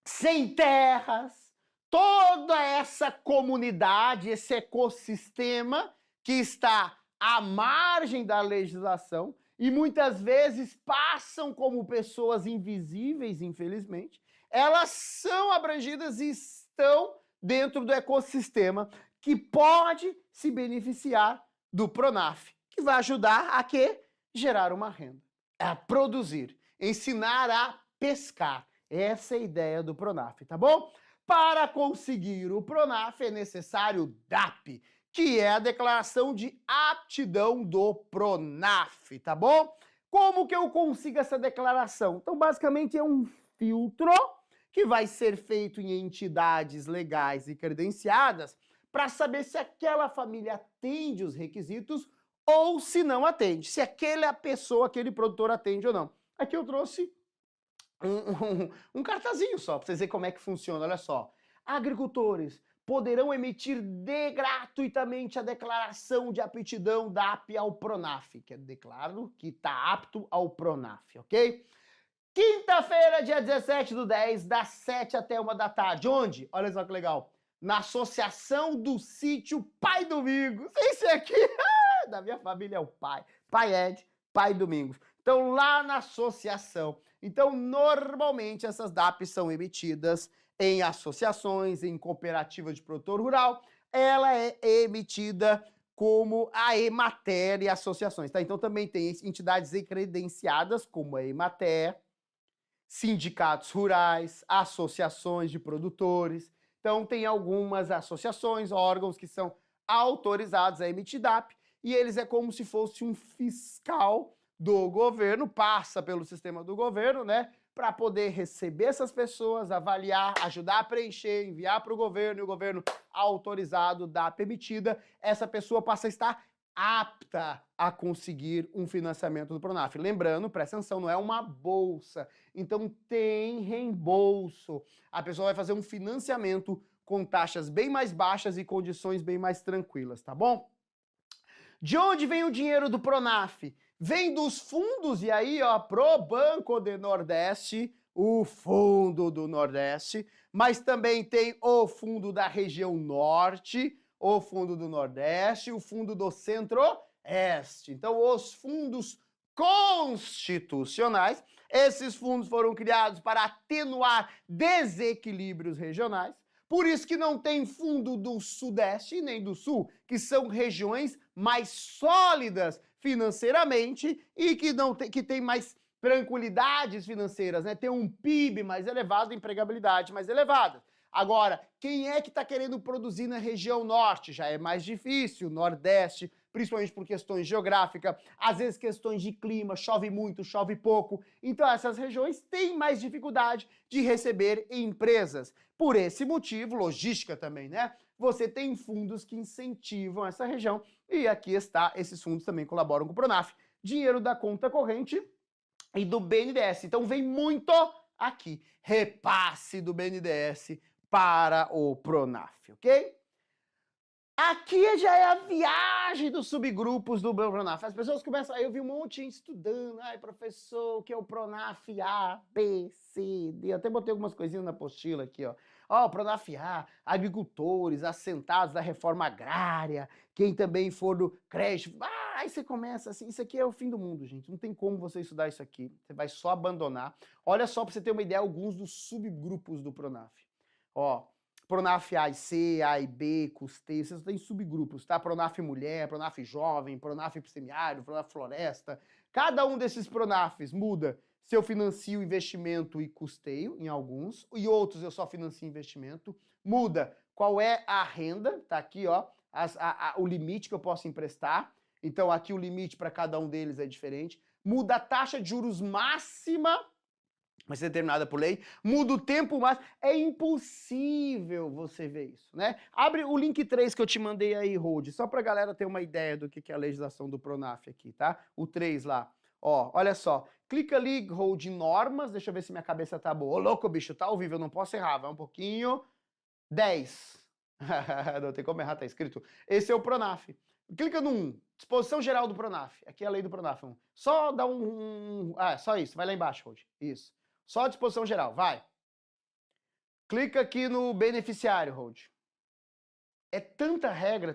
sem terras, toda essa comunidade, esse ecossistema que está à margem da legislação e muitas vezes passam como pessoas invisíveis, infelizmente, elas são abrangidas e estão dentro do ecossistema que pode se beneficiar do Pronaf, que vai ajudar a quê? Gerar uma renda, a produzir, ensinar a pescar. Essa é a ideia do Pronaf, tá bom? Para conseguir o Pronaf é necessário o DAP, que é a declaração de aptidão do Pronaf, tá bom? Como que eu consigo essa declaração? Então, basicamente, é um filtro que vai ser feito em entidades legais e credenciadas para saber se aquela família atende os requisitos ou se não atende, se aquela pessoa, aquele produtor atende ou não. Aqui eu trouxe um cartazinho só, para vocês verem como é que funciona, olha só. Agricultores poderão emitir gratuitamente a declaração de aptidão DAP ao Pronaf, que é declaro que está apto ao Pronaf, ok? Quinta-feira, dia 17/10, das 7 até 1 da tarde. Onde? Olha só que legal. Na Associação do Sítio Pai Domingos. Esse aqui da minha família é o pai. Pai Ed, Pai Domingos. Então, lá na associação. Então, normalmente, essas DAPs são emitidas em associações, em cooperativas de produtor rural. Ela é emitida como a Emater e associações, tá? Então, também tem entidades credenciadas, como a Emater, sindicatos rurais, associações de produtores. Então, tem algumas associações, órgãos que são autorizados a emitir DAP, e eles é como se fosse um fiscal do governo, passa pelo sistema do governo, né, para poder receber essas pessoas, avaliar, ajudar a preencher, enviar para o governo, e o governo autorizado, DAP emitida, essa pessoa passa a estar apta a conseguir um financiamento do Pronaf. Lembrando, presta atenção, não é uma bolsa, então tem reembolso. A pessoa vai fazer um financiamento com taxas bem mais baixas e condições bem mais tranquilas, tá bom? De onde vem o dinheiro do Pronaf? Vem dos fundos, e aí, ó, pro Banco do Nordeste, o Fundo do Nordeste, mas também tem o Fundo da Região Norte, o Fundo do Nordeste, o Fundo do Centro-Oeste. Então, os fundos constitucionais, esses fundos foram criados para atenuar desequilíbrios regionais, por isso que não tem fundo do Sudeste nem do Sul, que são regiões mais sólidas financeiramente e que tem mais tranquilidades financeiras, né? Tem um PIB mais elevado, empregabilidade mais elevada. Agora, quem é que está querendo produzir na região norte? Já é mais difícil, nordeste, principalmente por questões geográficas, às vezes questões de clima, chove muito, chove pouco. Então essas regiões têm mais dificuldade de receber empresas. Por esse motivo, logística também, né? Você tem fundos que incentivam essa região e aqui está, esses fundos também colaboram com o Pronaf. Dinheiro da conta corrente e do BNDES. Então vem muito aqui, repasse do BNDES para o Pronaf, ok? Aqui já é a viagem dos subgrupos do Pronaf. As pessoas começam, aí eu vi um monte de gente estudando, ai professor, o que é o Pronaf A, B, C, D, eu até botei algumas coisinhas na apostila aqui, ó. Ó, o Pronaf A, agricultores, assentados da reforma agrária, quem também for do crédito, aí você começa assim, isso aqui é o fim do mundo, gente, não tem como você estudar isso aqui, você vai só abandonar. Olha só para você ter uma ideia, alguns dos subgrupos do Pronaf. Ó, Pronaf A e C, A e B, custeio, vocês têm subgrupos, tá? Pronaf Mulher, Pronaf Jovem, Pronaf Semiárido, Pronaf Floresta. Cada um desses Pronafs muda se eu financio investimento e custeio em alguns, e outros eu só financio investimento. Muda qual é a renda, tá aqui, ó, o limite que eu posso emprestar. Então aqui o limite para cada um deles é diferente. Muda a taxa de juros máxima, vai ser determinada por lei, muda o tempo máximo, é impossível você ver isso, né? Abre o link 3 que eu te mandei aí, Hold, só pra galera ter uma ideia do que é a legislação do Pronaf aqui, tá? O 3 lá, ó, olha só, clica ali, Hold, normas, deixa eu ver se minha cabeça tá boa. Ô, louco, bicho, tá ao vivo, eu não posso errar, vai um pouquinho. 10. Não tem como errar, tá escrito. Esse é o Pronaf. Clica no 1, disposição geral do Pronaf, aqui é a lei do Pronaf. Só dá só isso, vai lá embaixo, Hold, isso. Só a disposição geral, vai. Clica aqui no beneficiário, Hold. É tanta regra,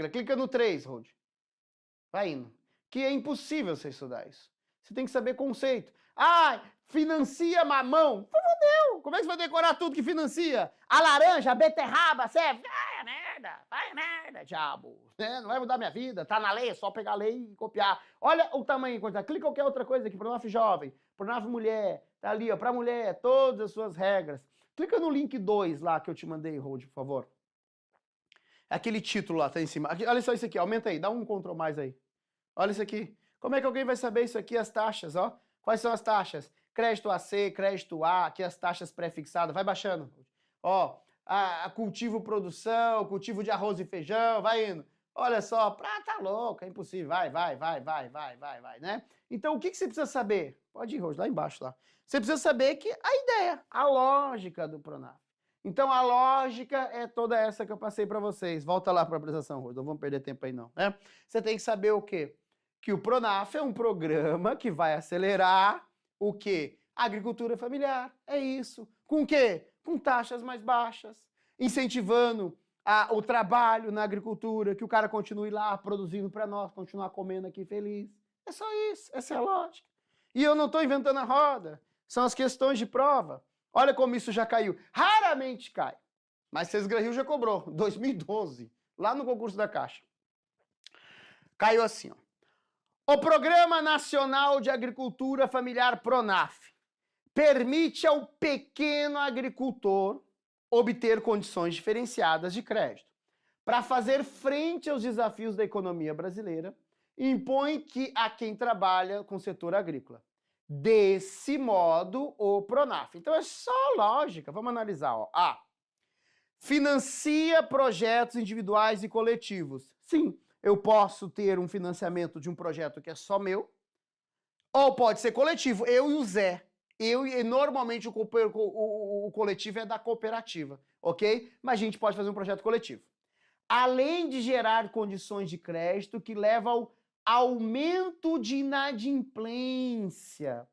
clica no 3, Hold. Vai indo. Que é impossível você estudar isso. Você tem que saber conceito. Ah, financia mamão. Fudeu! Como é que você vai decorar tudo que financia? A laranja, a beterraba, serve. Vai a merda, diabo. Não vai mudar minha vida, tá na lei, é só pegar a lei e copiar. Olha o tamanho, clica qualquer outra coisa aqui, Pronaf Jovem, Pronaf Mulher, tá ali, ó, pra mulher, todas as suas regras. Clica no link 2 lá que eu te mandei, Hold, por favor. Aquele título lá, tá em cima. Aqui, olha só isso aqui, aumenta aí, dá um Ctrl mais aí. Olha isso aqui. Como é que alguém vai saber isso aqui, as taxas, ó? Quais são as taxas? Crédito AC, crédito A, aqui as taxas pré-fixadas, vai baixando. Ó, a cultivo produção, cultivo de arroz e feijão, vai indo. Olha só, tá louco, é impossível, vai, né? Então, o que você precisa saber? Pode ir, Rose, lá embaixo, lá. Você precisa saber que a ideia, a lógica do Pronaf. Então, a lógica é toda essa que eu passei para vocês. Volta lá para a apresentação, Rose, não vamos perder tempo aí não, né? Você tem que saber o quê? Que o Pronaf é um programa que vai acelerar o quê? A agricultura familiar, é isso. Com o quê? Com taxas mais baixas, incentivando o trabalho na agricultura, que o cara continue lá produzindo para nós, continuar comendo aqui feliz. É só isso, essa é a lógica. E eu não estou inventando a roda, são as questões de prova. Olha como isso já caiu. Raramente cai, mas Sesgra Rio já cobrou, 2012, lá no concurso da Caixa. Caiu assim, ó. O Programa Nacional de Agricultura Familiar Pronaf permite ao pequeno agricultor obter condições diferenciadas de crédito. Para fazer frente aos desafios da economia brasileira, impõe que a quem trabalha com o setor agrícola. Desse modo, o Pronaf. Então é só lógica, vamos analisar. Ó. A. Financia projetos individuais e coletivos. Sim, eu posso ter um financiamento de um projeto que é só meu, ou pode ser coletivo, eu e o Zé. Normalmente o coletivo é da cooperativa, ok? Mas a gente pode fazer um projeto coletivo. Além de gerar condições de crédito que levam ao aumento de inadimplência.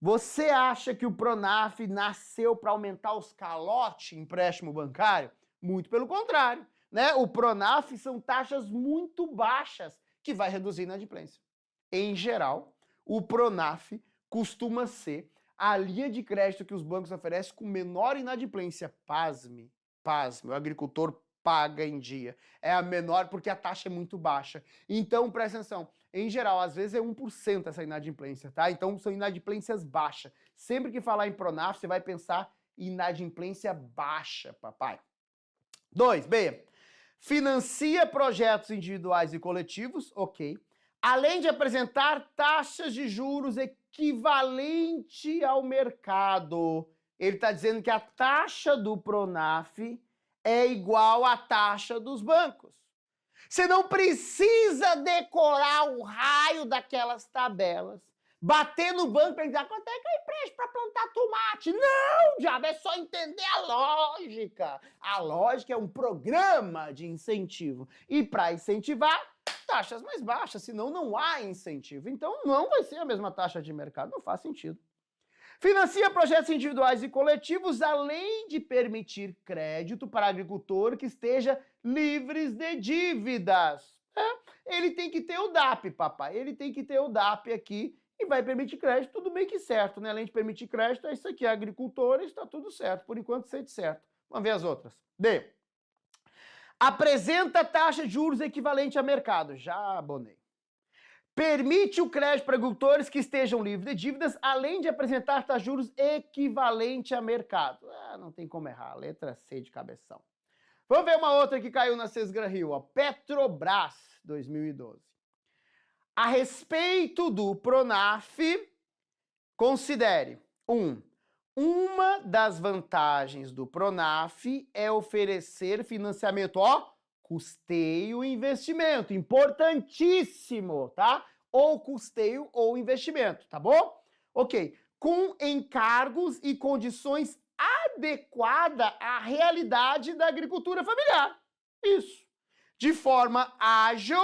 Você acha que o Pronaf nasceu para aumentar os calotes empréstimo bancário? Muito pelo contrário. Né? O Pronaf são taxas muito baixas que vai reduzir a inadimplência. Em geral, o Pronaf costuma ser a linha de crédito que os bancos oferecem com menor inadimplência. Pasme, o agricultor paga em dia. É a menor porque a taxa é muito baixa. Então, presta atenção, em geral, às vezes é 1% essa inadimplência, tá? Então, são inadimplências baixas. Sempre que falar em Pronaf, você vai pensar em inadimplência baixa, papai. 2, B. Financia projetos individuais e coletivos, ok. Além de apresentar taxas de juros equivalente ao mercado. Ele está dizendo que a taxa do Pronaf é igual à taxa dos bancos. Você não precisa decorar o raio daquelas tabelas. bater no banco e perguntar quanto é que eu empresto para plantar tomate. Não, diabo, é só entender a lógica. A lógica é um programa de incentivo. E para incentivar, taxas mais baixas, senão não há incentivo. Então não vai ser a mesma taxa de mercado, não faz sentido. Financia projetos individuais e coletivos, além de permitir crédito para agricultor que esteja livres de dívidas. Ele tem que ter o DAP, papai. Ele tem que ter o DAP aqui e vai permitir crédito, tudo bem que certo, né? Além de permitir crédito, é isso aqui, agricultores, está tudo certo. Por enquanto, sente certo. Vamos ver as outras. D. Apresenta taxa de juros equivalente a mercado. Já abonei. Permite o crédito para agricultores que estejam livres de dívidas, além de apresentar taxa de juros equivalente a mercado. Não tem como errar. Letra C de cabeção. Vamos ver uma outra que caiu na Sesgran Rio. Ó. Petrobras, 2012. A respeito do Pronaf, considere: uma das vantagens do Pronaf é oferecer financiamento, custeio e investimento, importantíssimo, tá? Ou custeio ou investimento, tá bom? Ok, com encargos e condições adequadas à realidade da agricultura familiar. Isso. De forma ágil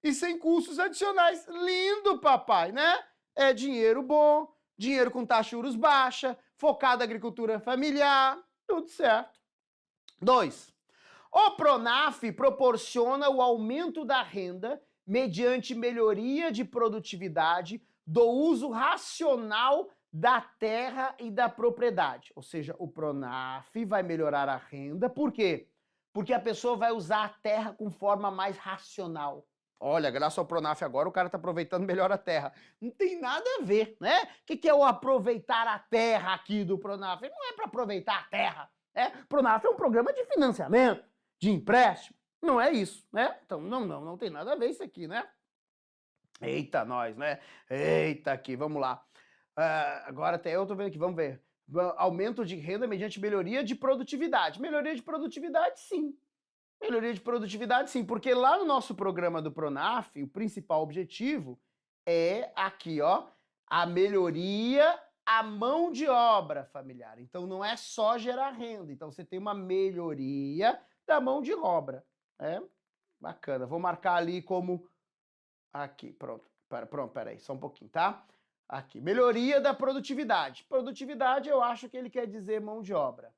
e sem custos adicionais. Lindo, papai, né? É dinheiro bom, dinheiro com taxa de juros baixa, focado na agricultura familiar, tudo certo. 2. O Pronaf proporciona o aumento da renda mediante melhoria de produtividade do uso racional da terra e da propriedade. Ou seja, o Pronaf vai melhorar a renda, por quê? Porque a pessoa vai usar a terra com forma mais racional. Olha, graças ao Pronaf agora o cara está aproveitando melhor a terra. Não tem nada a ver, né? O que é o aproveitar a terra aqui do Pronaf? Não é para aproveitar a terra, né? Pronaf é um programa de financiamento, de empréstimo. Não é isso, né? Então, não tem nada a ver isso aqui, né? Eita, nós, né? Eita, aqui, vamos lá. Agora até eu tô vendo aqui, vamos ver. Aumento de renda mediante melhoria de produtividade. Melhoria de produtividade, sim. Melhoria de produtividade, sim, porque lá no nosso programa do Pronaf, o principal objetivo é aqui, ó, a melhoria à mão de obra familiar. Então não é só gerar renda, então você tem uma melhoria da mão de obra. Bacana. Vou marcar ali como aqui, pronto. Peraí, só um pouquinho, tá? Aqui, melhoria da produtividade. Produtividade eu acho que ele quer dizer mão de obra.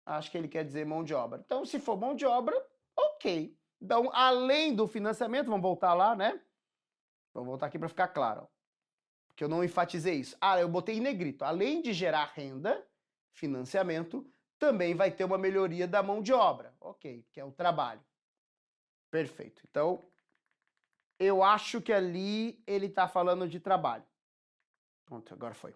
Acho que ele quer dizer mão de obra. Então, se for mão de obra, ok. Então, além do financiamento, vamos voltar lá, né? Vamos voltar aqui para ficar claro. Ó. Porque eu não enfatizei isso. Eu botei em negrito. Além de gerar renda, financiamento, também vai ter uma melhoria da mão de obra. Ok, que é o trabalho. Perfeito. Então, eu acho que ali ele está falando de trabalho. Pronto, agora foi.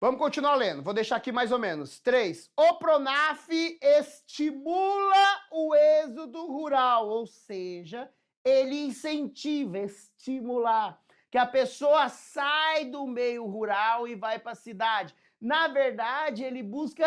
Vamos continuar lendo, vou deixar aqui mais ou menos. 3. O Pronaf estimula o êxodo rural, ou seja, ele incentiva, estimular, que a pessoa sai do meio rural e vai para a cidade. Na verdade, ele busca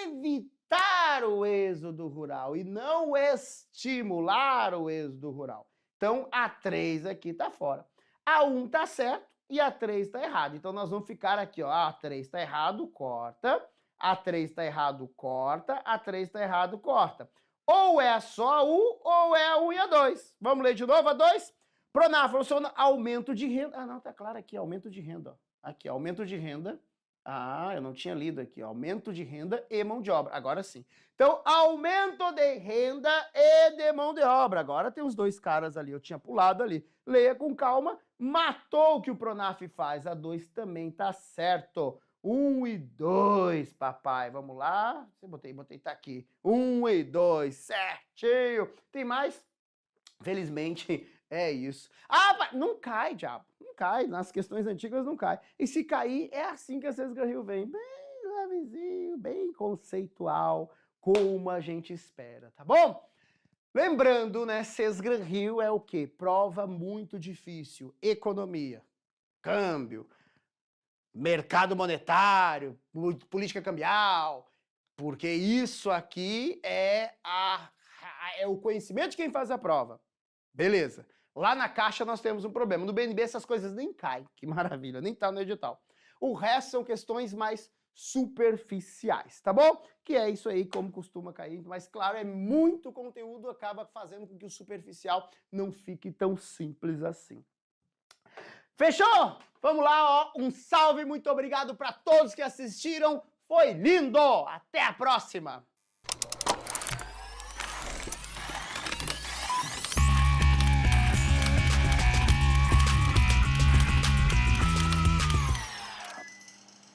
evitar o êxodo rural e não estimular o êxodo rural. Então, a 3 aqui está fora. A 1 está certo. E a 3 está errado. Então, nós vamos ficar aqui, ó. A 3 está errado, corta. A 3 está errado, corta. A 3 está errado, corta. Ou é só a 1, ou é a 1 e a 2. Vamos ler de novo a 2? Pronaf funciona aumento de renda. Não, tá claro aqui, aumento de renda. Ó. Aqui, aumento de renda. Eu não tinha lido aqui, ó. Aumento de renda e mão de obra. Agora sim. Então, aumento de renda e de mão de obra. Agora tem os dois caras ali, eu tinha pulado ali. Leia com calma. Matou o que o Pronaf faz. A 2 também tá certo. 1 e 2, papai. Vamos lá. Botei, tá aqui. 1 e 2, certinho. Tem mais? Felizmente, é isso. Não cai, diabo. Não cai. Nas questões antigas não cai. E se cair, é assim que a Sesgran Rio vem. Bem levezinho, bem conceitual, como a gente espera, tá bom? Lembrando, né, Sesgran Rio é o quê? Prova muito difícil. Economia, câmbio, mercado monetário, política cambial, porque isso aqui é o conhecimento de quem faz a prova. Beleza. Lá na Caixa nós temos um problema. No BNB essas coisas nem caem. Que maravilha, nem tá no edital. O resto são questões mais superficiais, tá bom? Que é isso aí, como costuma cair. Mas, claro, é muito conteúdo, acaba fazendo com que o superficial não fique tão simples assim. Fechou? Vamos lá, ó. Um salve, muito obrigado para todos que assistiram. Foi lindo! Até a próxima!